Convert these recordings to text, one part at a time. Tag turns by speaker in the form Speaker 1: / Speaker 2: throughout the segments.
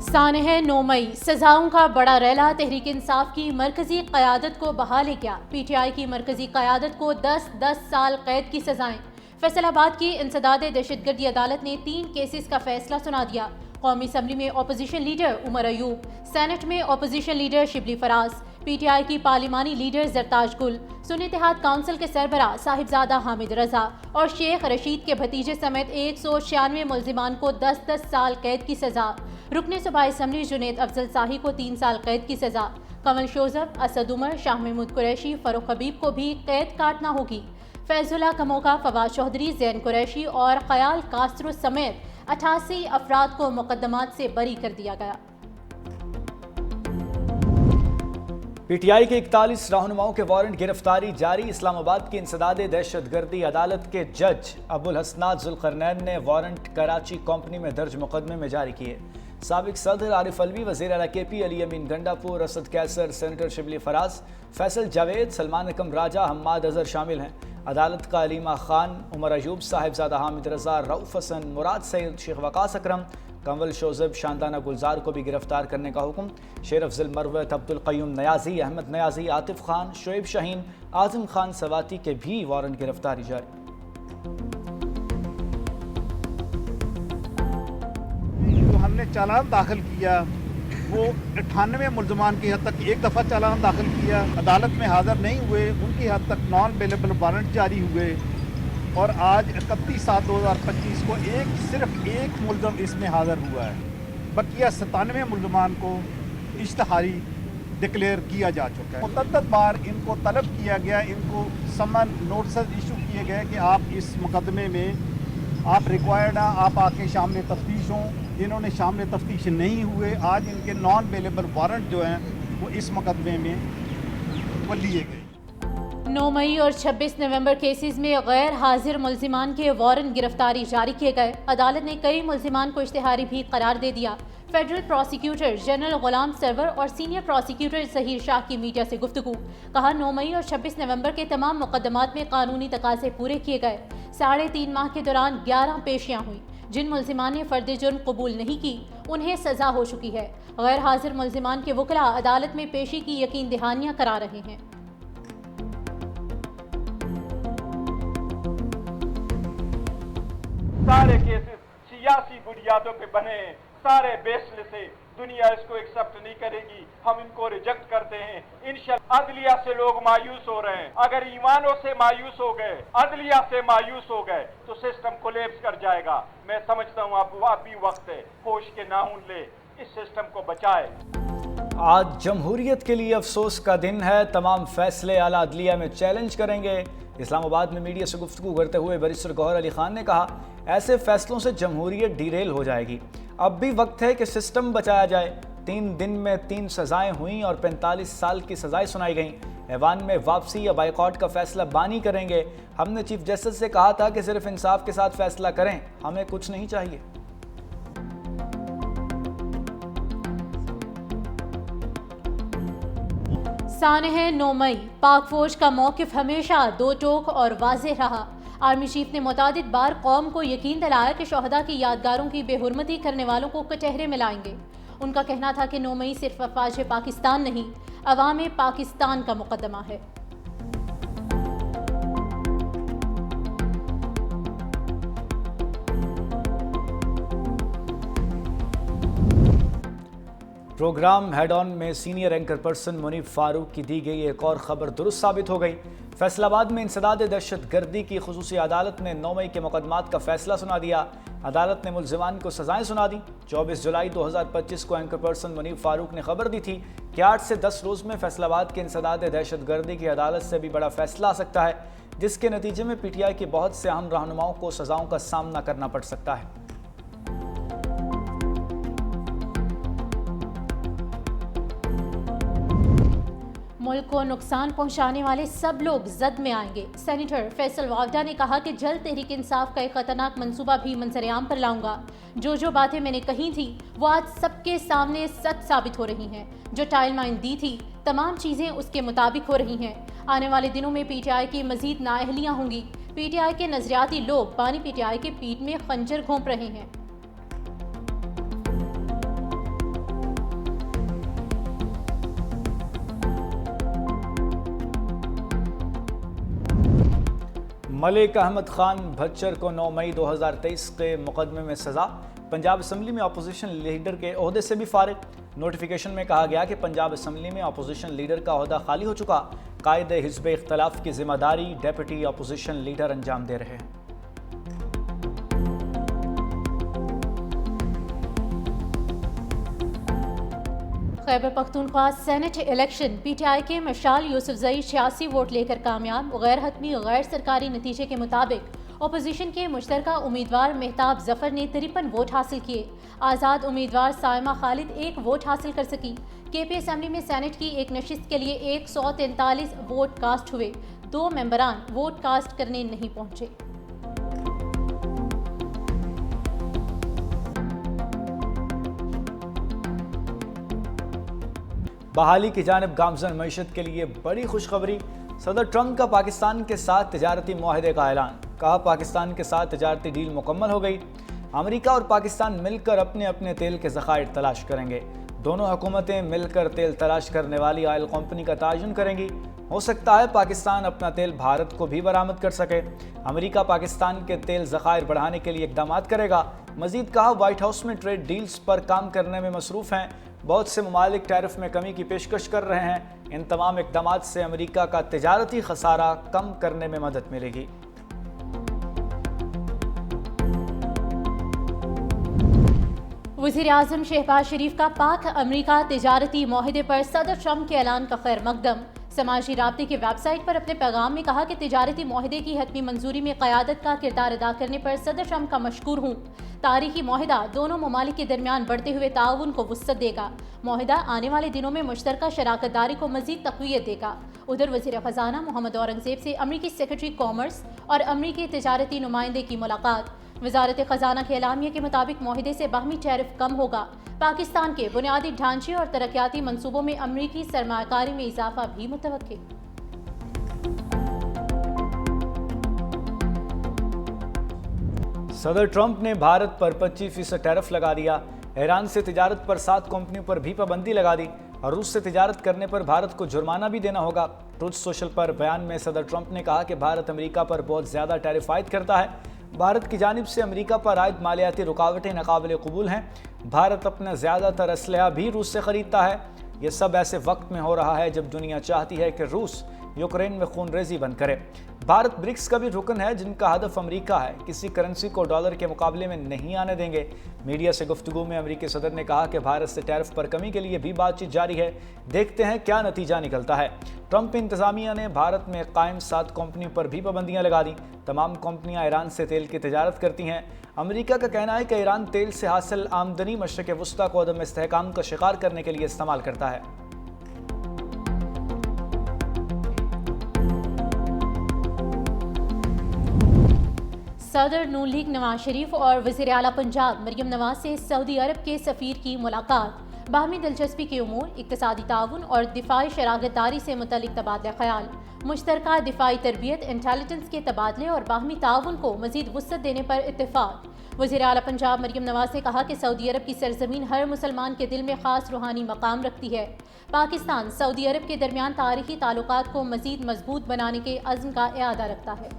Speaker 1: سانحہ 9 مئی سزاؤں کا بڑا ریلا تحریک انصاف کی مرکزی قیادت کو بہا لے گیا۔ پی ٹی آئی کی مرکزی قیادت کو 10 سال قید کی سزائیں۔ فیصل آباد کی انسداد دہشت گردی عدالت نے 3 کیسز کا فیصلہ سنا دیا۔ قومی اسمبلی میں opposition leader Omar Ayub, Saint میں اپوزیشن لیڈر شبلی فراز، پی ٹی آئی کی پارلیمانی لیڈر زرتاج گل، سنی اتحاد کونسل کے سربراہ صاحبزادہ حامد رضا اور شیخ رشید کے بھتیجے سمیت 196 ملزمان کو 10 سال قید کی سزا۔ رکن صوبائی اسمبلی جنید افضل صاحی کو 3 سال قید کی سزا۔ کنول شوذب، اسد عمر، شاہ محمود قریشی، فاروق حبیب کو بھی قید کاٹنا ہوگی۔ فیض اللہ کموکا، فواد چودھری، زین قریشی اور خیال کاسترو سمیت 88 افراد کو مقدمات سے بری کر دیا گیا۔
Speaker 2: پی ٹی آئی کے 41 رہنماؤں کے وارنٹ گرفتاری جاری۔ اسلام آباد کی انسداد دہشت گردی عدالت کے جج ابو الحسنات ذوالقرنین نے وارنٹ کراچی کمپنی میں درج مقدمے میں جاری کیے۔ سابق صدر عارف علوی، وزیر اعلیٰ کے پی علی امین گنڈاپور، اسد کیسر، سینیٹر شبلی فراز، فیصل جاوید، سلمان اکم راجہ، حماد اظہر شامل ہیں۔ عدالت کا علیمہ خان، عمر ایوب، صاحبزادہ حامد رضا، رؤف حسن، مراد سعید، شیخ وقاص اکرم، کنول شوذب، شاندانہ گلزار کو بھی گرفتار کرنے کا حکم۔ شیر افضل مروت، عبدالقیوم نیازی، احمد نیازی، عاطف خان، شعیب شاہین، اعظم خان سواتی کے بھی وارنٹ گرفتاری جاری۔
Speaker 3: جو ہم نے چالان داخل کیا وہ 98 ملزمان کی حد تک ایک دفعہ چالان داخل کیا، عدالت میں حاضر نہیں ہوئے، ان کی حد تک نان بیلیبل وارنٹ جاری ہوئے، اور آج 31/7/2025 کو صرف ایک ملزم اس میں حاضر ہوا ہے۔ بقیہ 97 ملزمان کو اشتہاری ڈکلیئر کیا جا چکا ہے۔ متعدد بار ان کو طلب کیا گیا، ان کو سمن نوٹسز ایشو کیے گئے کہ آپ اس مقدمے میں آپ ریکوائرڈ ہیں، آپ آ کے شامل تفتیش ہوں۔ انہوں نے شامل تفتیش نہیں ہوئے۔ آج ان کے نان بیلیبل وارنٹ جو ہیں وہ اس مقدمے میں وہ لیے گئے۔
Speaker 1: 9 مئی اور 26 نومبر کیسز میں غیر حاضر ملزمان کے وارنٹ گرفتاری جاری کیے گئے۔ عدالت نے کئی ملزمان کو اشتہاری بھی قرار دے دیا۔ Federal prosecutor general Ghulam Sarwar اور سینئر پروسیکیوٹر ظہیر شاہ کی میڈیا سے گفتگو، کہا 9 مئی اور 26 نومبر کے تمام مقدمات میں قانونی تقاضے پورے کیے گئے۔ 3.5 ماہ کے دوران 11 پیشیاں ہوئیں۔ جن ملزمان نے فرد جرم قبول نہیں کی انہیں سزا ہو چکی ہے۔ غیر حاضر ملزمان کے وکلاء عدالت میں پیشی کی یقین دہانیاں کرا رہے ہیں۔
Speaker 4: سارے کیسز سیاسی بنیادوں پہ بنے ہیں، سارے بیس لیس، دنیا اس کو ایکسپٹ نہیں کرے گی، ہم ان کو ریجیکٹ کرتے ہیں۔ انشاءاللہ عدلیہ سے لوگ مایوس ہو رہے ہیں، اگر ایمانوں سے مایوس ہو گئے، عدلیہ سے مایوس ہو گئے تو سسٹم کولیپس کر جائے گا۔ میں سمجھتا ہوں اب بھی وقت ہے، ہوش کے ناخن لے، اس سسٹم کو بچائے۔
Speaker 2: آج جمہوریت کے لیے افسوس کا دن ہے، تمام فیصلے اعلیٰ عدلیہ میں چیلنج کریں گے۔ اسلام آباد میں میڈیا سے گفتگو کرتے ہوئے بیرسٹر گوہر علی خان نے کہا، ایسے فیصلوں سے جمہوریت ڈیریل ہو جائے گی۔ اب بھی وقت ہے کہ سسٹم بچایا جائے۔ 3 دن میں 3 سزائیں ہوئیں اور 45 سال کی سزائیں سنائی گئیں۔ ایوان میں واپسی یا بائیکاٹ کا فیصلہ بانی کریں گے۔ ہم نے چیف جسٹس سے کہا تھا کہ صرف انصاف کے ساتھ فیصلہ کریں، ہمیں کچھ نہیں چاہیے۔
Speaker 1: سانحہ 9 مئی پاک فوج کا موقف ہمیشہ دو ٹوک اور واضح رہا۔ آرمی چیف نے متعدد بار قوم کو یقین دلایا کہ شہداء کی یادگاروں کی بے حرمتی کرنے والوں کو کٹہرے میں لائیں گے۔ ان کا کہنا تھا کہ 9 مئی صرف افواج پاکستان نہیں، عوام پاکستان کا مقدمہ ہے۔
Speaker 2: پروگرام ہیڈ آن میں سینئر اینکر پرسن منیب فاروق کی دی گئی ایک اور خبر درست ثابت ہو گئی۔ فیصل آباد میں انسداد دہشت گردی کی خصوصی عدالت نے 9 مئی کے مقدمات کا فیصلہ سنا دیا۔ عدالت نے ملزمان کو سزائیں سنا دیں۔ 24 جولائی 2025 کو اینکر پرسن منیب فاروق نے خبر دی تھی کہ 8 سے 10 روز میں فیصل آباد کے انسداد دہشت گردی کی عدالت سے بھی بڑا فیصلہ آ سکتا ہے، جس کے نتیجے میں پی ٹی آئی کے بہت سے اہم رہنماؤں کو سزاؤں کا سامنا کرنا پڑ سکتا ہے۔
Speaker 1: ملک کو نقصان پہنچانے والے سب لوگ زد میں آئیں گے۔ سینیٹر فیصل واوڈہ نے کہا کہ جلد تحریک انصاف کا ایک خطرناک منصوبہ بھی منظر عام پر لاؤں گا۔ جو باتیں میں نے کہی تھی وہ آج سب کے سامنے سچ ثابت ہو رہی ہیں۔ جو ٹائل لائن دی تھی تمام چیزیں اس کے مطابق ہو رہی ہیں۔ آنے والے دنوں میں پی ٹی آئی کی مزید نااہلیاں ہوں گی۔ پی ٹی آئی کے نظریاتی لوگ بانی پی ٹی آئی کے پیٹ میں خنجر گھونپ رہے ہیں۔
Speaker 2: ملک احمد خان بھچر کو 9 مئی 2023 کے مقدمے میں سزا، پنجاب اسمبلی میں اپوزیشن لیڈر کے عہدے سے بھی فارغ۔ نوٹیفیکیشن میں کہا گیا کہ پنجاب اسمبلی میں اپوزیشن لیڈر کا عہدہ خالی ہو چکا، قائد حزب اختلاف کی ذمہ داری ڈیپٹی اپوزیشن لیڈر انجام دے رہے ہیں۔
Speaker 1: Khyber Pakhtunkhwa senate election P T I کے مشال یوسفزئی 86 ووٹ لے کر کامیاب۔ غیر حتمی غیر سرکاری نتیجے کے مطابق اپوزیشن کے مشترکہ امیدوار مہتاب ظفر نے 53 ووٹ حاصل کیے۔ آزاد امیدوار سائمہ خالد 1 ووٹ حاصل کر سکی۔ کے پی اسمبلی میں سینٹ کی ایک نشست کے لیے 143 ووٹ کاسٹ ہوئے، 2 ممبران ووٹ کاسٹ کرنے نہیں پہنچے۔
Speaker 2: بحالی کی جانب گامزن معیشت کے لیے بڑی خوشخبری، صدر ٹرمپ کا پاکستان کے ساتھ تجارتی معاہدے کا اعلان، کہا پاکستان کے ساتھ تجارتی ڈیل مکمل ہو گئی، امریکہ اور پاکستان مل کر اپنے اپنے تیل کے ذخائر تلاش کریں گے، دونوں حکومتیں مل کر تیل تلاش کرنے والی آئل کمپنی کا تعین کریں گی، ہو سکتا ہے پاکستان اپنا تیل بھارت کو بھی برآمد کر سکے، امریکہ پاکستان کے تیل ذخائر بڑھانے کے لیے اقدامات کرے گا، مزید کہا وائٹ ہاؤس میں ٹریڈ ڈیلز پر کام کرنے میں مصروف ہیں، بہت سے ممالک ٹیرف میں کمی کی پیشکش کر رہے ہیں، ان تمام اقدامات سے امریکہ کا تجارتی خسارہ کم کرنے میں مدد ملے گی۔
Speaker 1: وزیر اعظم شہباز شریف کا پاک امریکہ تجارتی معاہدے پر صدر ٹرمپ کے اعلان کا خیر مقدم۔ سماجی رابطے کی ویب سائٹ پر اپنے پیغام میں کہا کہ تجارتی معاہدے کی حتمی منظوری میں قیادت کا کردار ادا کرنے پر صدر ٹرمپ کا مشکور ہوں۔ تاریخی معاہدہ دونوں ممالک کے درمیان بڑھتے ہوئے تعاون کو وسعت دے گا۔ معاہدہ آنے والے دنوں میں مشترکہ شراکت داری کو مزید تقویت دے گا۔ ادھر وزیر خزانہ محمد اورنگزیب سے امریکی سیکرٹری کامرس اور امریکی تجارتی نمائندے کی ملاقات۔ وزارت خزانہ کے اعلامیہ کے مطابق معاہدے سے باہمی ٹیرف کم ہوگا۔ پاکستان کے بنیادی ڈھانچے اور ترقیاتی منصوبوں میں امریکی سرمایہ کاری میں اضافہ بھی متوقع۔
Speaker 2: صدر ٹرمپ نے بھارت پر 25% ٹیرف لگا دیا، ایران سے تجارت پر 7 کمپنیوں پر بھی پابندی لگا دی اور روس سے تجارت کرنے پر بھارت کو جرمانہ بھی دینا ہوگا۔ ٹروتھ سوشل پر بیان میں صدر ٹرمپ نے کہا کہ بھارت امریکہ پر بہت زیادہ ٹیرف عائد کرتا ہے، بھارت کی جانب سے امریکہ پر عائد مالیاتی رکاوٹیں ناقابل قبول ہیں، بھارت اپنا زیادہ تر اسلحہ بھی روس سے خریدتا ہے، یہ سب ایسے وقت میں ہو رہا ہے جب دنیا چاہتی ہے کہ روس یوکرین میں خون ریزی بند کرے۔ بھارت برکس کا بھی رکن ہے جن کا ہدف امریکہ ہے، کسی کرنسی کو ڈالر کے مقابلے میں نہیں آنے دیں گے۔ میڈیا سے گفتگو میں امریکی صدر نے کہا کہ بھارت سے ٹیرف پر کمی کے لیے بھی بات چیت جاری ہے، دیکھتے ہیں کیا نتیجہ نکلتا ہے۔ ٹرمپ انتظامیہ نے بھارت میں قائم 7 کمپنیوں پر بھی پابندیاں لگا دیں، تمام کمپنیاں ایران سے تیل کی تجارت کرتی ہیں۔ امریکہ کا کہنا ہے کہ ایران تیل سے حاصل آمدنی مشرق وسطیٰ کو عدم استحکام کا شکار کرنے کے لیے استعمال کرتا ہے۔
Speaker 1: صدر نون لیگ نواز شریف اور وزیر اعلیٰ پنجاب مریم نواز سے سعودی عرب کے سفیر کی ملاقات، باہمی دلچسپی کے امور، اقتصادی تعاون اور دفاعی شراکت داری سے متعلق تبادلہ خیال، مشترکہ دفاعی تربیت، انٹیلیجنس کے تبادلے اور باہمی تعاون کو مزید وسعت دینے پر اتفاق۔ وزیر اعلیٰ پنجاب مریم نواز نے کہا کہ سعودی عرب کی سرزمین ہر مسلمان کے دل میں خاص روحانی مقام رکھتی ہے۔ پاکستان سعودی عرب کے درمیان تاریخی تعلقات کو مزید مضبوط بنانے کے عزم کا اعادہ رکھتا ہے۔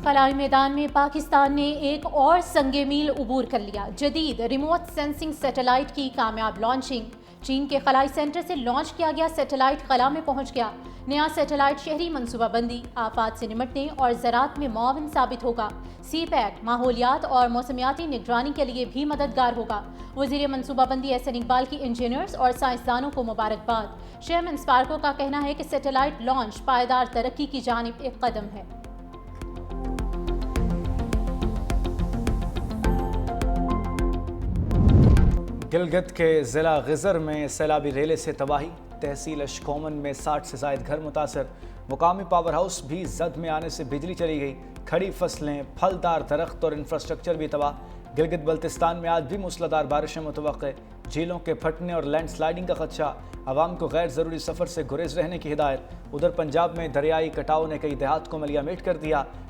Speaker 1: خلائی میدان میں پاکستان نے ایک اور سنگ میل عبور کر لیا، جدید ریموٹ سینسنگ سیٹلائٹ کی کامیاب لانچنگ۔ چین کے خلائی سینٹر سے لانچ کیا گیا سیٹلائٹ خلا میں پہنچ گیا۔ نیا سیٹلائٹ شہری منصوبہ بندی، آفات سے نمٹنے اور زراعت میں معاون ثابت ہوگا۔ سی پیک ماحولیات اور موسمیاتی نگرانی کے لیے بھی مددگار ہوگا۔ وزیر منصوبہ بندی احسن اقبال کی انجینئرز اور سائنسدانوں کو مبارکباد۔ شیمن اسپارکو کا کہنا ہے کہ سیٹلائٹ لانچ پائیدار ترقی کی جانب ایک قدم ہے۔
Speaker 2: گلگت کے ضلع غزر میں سیلابی ریلے سے تباہی، تحصیل اشکومن میں 60 سے زائد گھر متاثر، مقامی پاور ہاؤس بھی زد میں آنے سے بجلی چلی گئی، کھڑی فصلیں، پھلدار درخت اور انفراسٹرکچر بھی تباہ۔ گلگت بلتستان میں آج بھی موسلادھار بارشیں متوقع، جھیلوں کے پھٹنے اور لینڈ سلائڈنگ کا خدشہ، عوام کو غیر ضروری سفر سے گریز رہنے کی ہدایت۔ ادھر پنجاب میں دریائی کٹاؤ نے کئی دیہات کو ملیامٹ کر دیا،